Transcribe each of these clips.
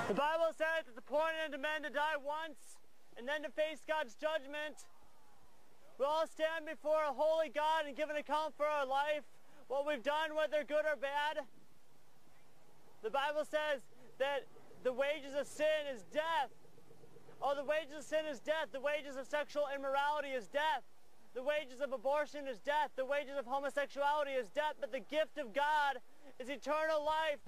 The Bible says it's appointed unto men to die once and then to face God's judgment. We all stand before a holy God and give an account for our life, what we've done, whether good or bad. The Bible says that the wages of sin is death. Oh, the wages of sin is death. The wages of sexual immorality is death. The wages of abortion is death. The wages of homosexuality is death. But the gift of God is eternal life.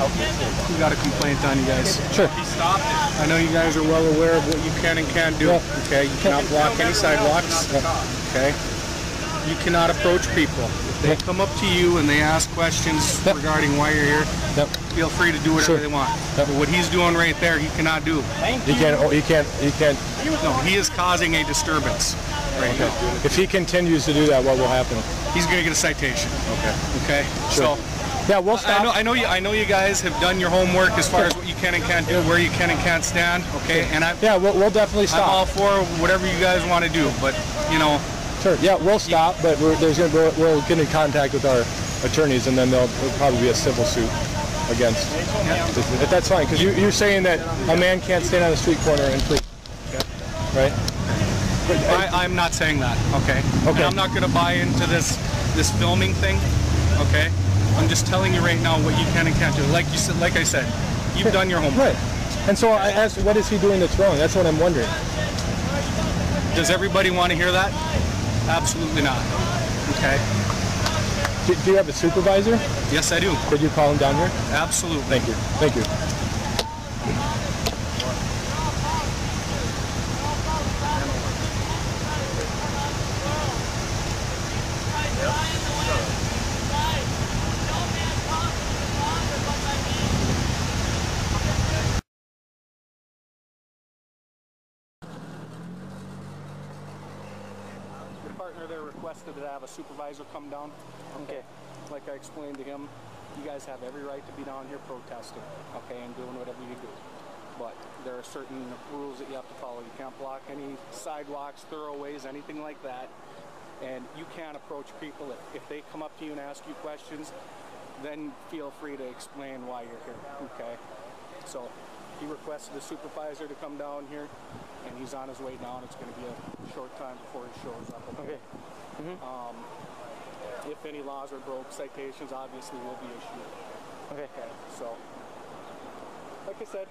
We got a complaint on you guys. Sure. He stopped it. I know you guys are well aware of what you can and can't do. Yeah. Okay, you cannot block any sidewalks. Okay, you cannot approach people. If they come up to you and they ask questions regarding why you're here, feel free to do whatever they want. But what he's doing right there, he cannot do. He can't. No, he is causing a disturbance right now. If he continues to do that, what will happen? He's going to get a citation. Okay. Sure. So. Yeah, we'll stop. I know you guys have done your homework as far as what you can and can't do, where you can and can't stand. Okay, and we'll definitely stop. I'm all for whatever you guys want to do, but you know. Sure. Yeah, we'll stop, but we'll get in contact with our attorneys, and then there'll probably be a civil suit against. Yeah. That's fine, because you're saying that a man can't stand on a street corner and preach, right? I'm not saying that. Okay. And I'm not going to buy into this filming thing. Okay. I'm just telling you right now what you can and can't do. Like I said, you've done your homework. Right. And so I asked, what is he doing that's wrong? That's what I'm wondering. Does everybody want to hear that? Absolutely not. Okay. Do you have a supervisor? Yes, I do. Could you call him down here? Absolutely. Thank you. Thank you. Partner there requested to have a supervisor come down. Okay. Like I explained to him, you guys have every right to be down here protesting, okay, and doing whatever you do. But there are certain rules that you have to follow. You can't block any sidewalks, thoroughways, anything like that. And you can't approach people. If they come up to you and ask you questions, then feel free to explain why you're here, okay? So he requested a supervisor to come down here, and he's on his way down. It's going to be a short time before he shows up. Okay. If any laws are broke, citations obviously will be issued. Okay. So, like I said,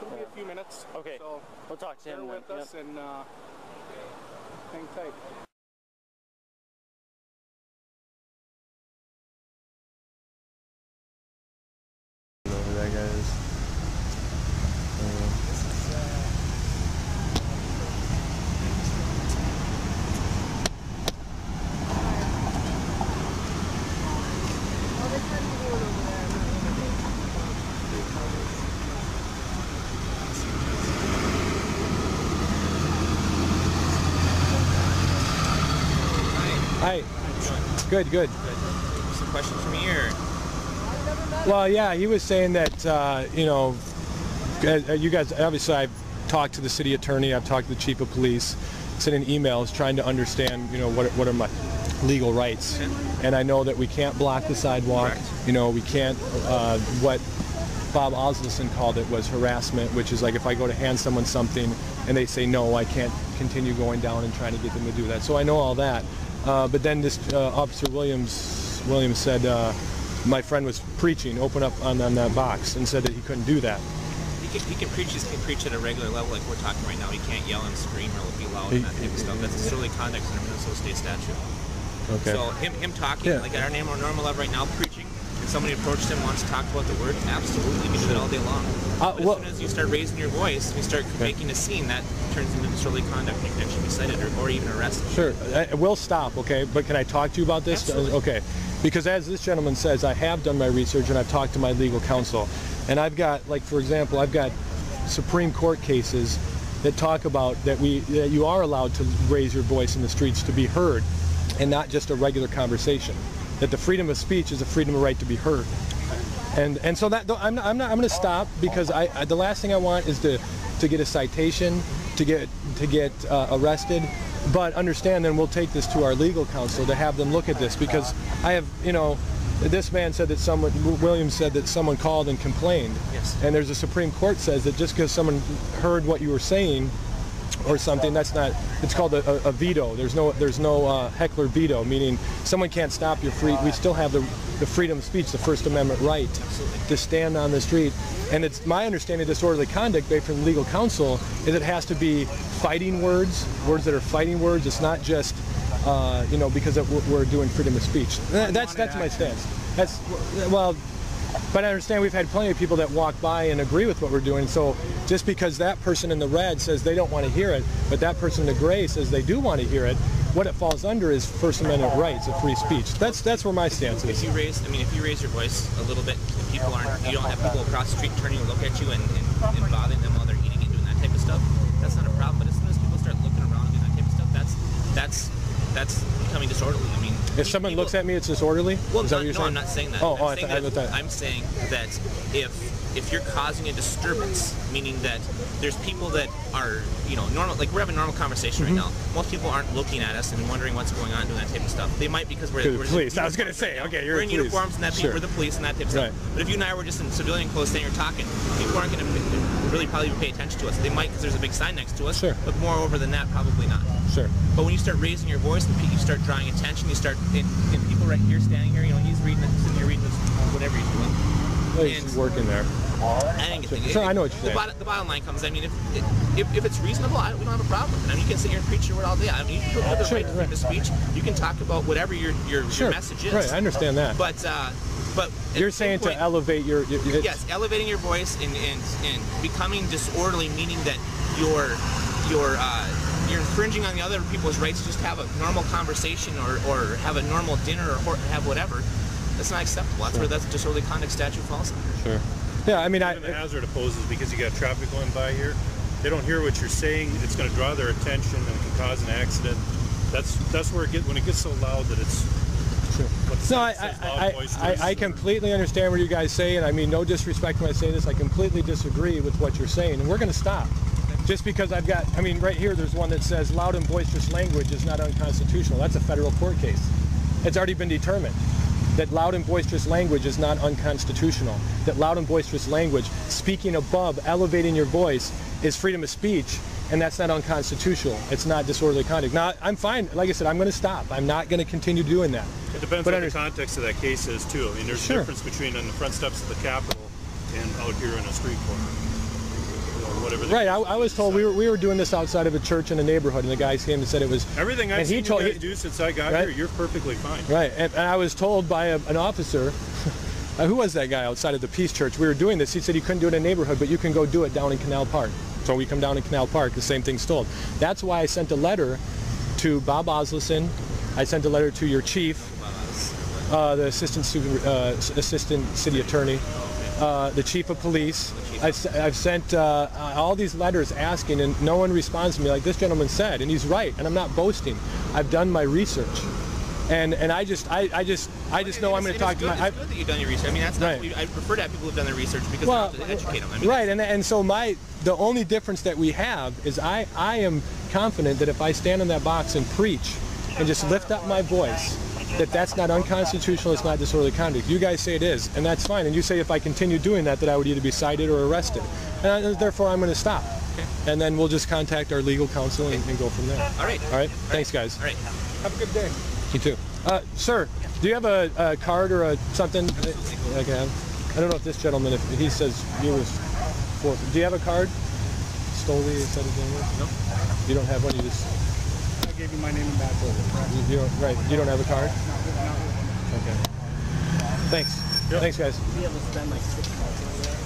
it'll be a few minutes. Okay. So we'll talk to him. Bear with us and hang tight. Whoever that guy is. Hi. Good, good. Some questions for me, or? Well, yeah, he was saying that, you know, you guys, obviously I've talked to the city attorney, I've talked to the chief of police, sending emails trying to understand, you know, what are my legal rights. And I know that we can't block the sidewalk. Correct. You know, we can't, what Bob Osleson called it was harassment, which is like if I go to hand someone something and they say no, I can't continue going down and trying to get them to do that. So I know all that. But then this Officer Williams said my friend was preaching, open up on that box, and said that he couldn't do that. He can preach at a regular level like we're talking right now. He can't yell and scream or be loud and that type of stuff. That's disorderly conduct under Minnesota State statute. Okay. So him talking, like at our normal level right now, preaching, and somebody approached him, wants to talk about the word, absolutely, we do that all day long. But as soon as you start raising your voice, and you start making a scene, that turns into disorderly conduct, and you can actually be cited or even arrested. Sure, we'll stop, okay? But can I talk to you about this? Absolutely. Okay, because as this gentleman says, I have done my research and I've talked to my legal counsel, and I've got, like for example, I've got Supreme Court cases that talk about that you are allowed to raise your voice in the streets to be heard, and not just a regular conversation. That the freedom of speech is a freedom of right to be heard. And so that I'm going to stop, because the last thing I want is to get a citation, to get arrested. But understand, then we'll take this to our legal counsel to have them look at this, because I have, you know, This man said that Williams said that someone called and complained. Yes. And there's a Supreme Court says that just because someone heard what you were saying or something, that's not, it's called a veto. There's no heckler veto, meaning someone can't stop your we still have the freedom of speech, the First Amendment right to stand on the street. And it's my understanding of disorderly conduct based from legal counsel is it has to be fighting words that are fighting words. It's not just you know, because we're doing freedom of speech. That's my stance. But I understand we've had plenty of people that walk by and agree with what we're doing. So just because that person in the red says they don't want to hear it, but that person in the gray says they do want to hear it, what it falls under is First Amendment rights of free speech. That's where my stance is. If you raise your voice a little bit, you don't have people across the street turning to look at you and bothering them while they're eating and doing that type of stuff. That's not a problem. But as soon as people start looking around and doing that type of stuff, that's becoming disorderly. I mean, if someone looks at me, it's disorderly? Well, is that what you're saying? I'm not saying that. I'm saying that if you're causing a disturbance, meaning that there's people that are, you know, normal, like we're having a normal conversation right now. Most people aren't looking at us and wondering what's going on, doing that type of stuff. They might because we're police. I was going to say, okay, you're in uniforms and that people are the police and that type of stuff. But if you and I were just in civilian clothes standing here talking, people aren't going to really probably pay attention to us. They might because there's a big sign next to us. But moreover than that, probably not. But when you start raising your voice and you start drawing attention, you start, and people right here standing here, you know, he's reading this and you're reading this, whatever he's doing. Well, he's working there. I know what you're saying. The bottom line comes, I mean, if it's reasonable, we don't have a problem with it. I mean, you can sit here and preach your word all day. I mean, you have the right to freedom of speech. You can talk about whatever your message is. Right, I understand that. But you're saying to elevate your yes, elevating your voice and becoming disorderly, meaning that you're infringing on the other people's rights to just have a normal conversation or have a normal dinner or have whatever. That's not acceptable. That's where that disorderly conduct statute falls under. Yeah, I mean, the hazard it poses because you got traffic going by here. They don't hear what you're saying. It's going to draw their attention and can cause an accident. That's where when it gets so loud that it's. No, I completely understand what you guys say, and I mean no disrespect when I say this. I completely disagree with what you're saying, and we're going to stop. Just because I've got, I mean, right here there's one that says loud and boisterous language is not unconstitutional. That's a federal court case. It's already been determined that loud and boisterous language is not unconstitutional. That loud and boisterous language, speaking above, elevating your voice, is freedom of speech, and that's not unconstitutional. It's not disorderly conduct. Now, I'm fine. Like I said, I'm going to stop. I'm not going to continue doing that. It depends what the context of that case is, too. I mean, there's a difference between on the front steps of the Capitol and out here in a street corner. Right, I was told we were doing this outside of a church in a neighborhood, and the guy came and said it was. Everything I've seen you guys do since I got here, you're perfectly fine. Right, and I was told by an officer, who was that guy outside of the Peace Church? We were doing this. He said you couldn't do it in a neighborhood, but you can go do it down in Canal Park. So we come down in Canal Park, the same thing's told. That's why I sent a letter to Bob Oslison. I sent a letter to your chief, the assistant city attorney, the chief of police. I've sent all these letters asking, and no one responds to me like this gentleman said, and he's right, and I'm not boasting. I've done my research, and I just know I'm going to talk to my. It's good that you've done your research. I mean, that's not. Right. I prefer to have people who've done their research because they have to educate them. I mean, right, and so the only difference that we have is I am confident that if I stand in that box and preach and just lift up my voice, that's not unconstitutional, it's not disorderly conduct. You guys say it is, and that's fine. And you say if I continue doing that I would either be cited or arrested. And therefore, I'm going to stop. Okay. And then we'll just contact our legal counsel and go from there. All right. All right. Thanks, guys. All right. Have a good day. You too. Sir, do you have a card or something I can have? I don't know if this gentleman, if he says he was for. Do you have a card? Stoley is that his name? No. You don't have one. You just. I gave you my name and badge. You don't, right. You don't have a card? No. Okay. Thanks. Yep. Thanks, guys. Be able to spend like 6 months over there.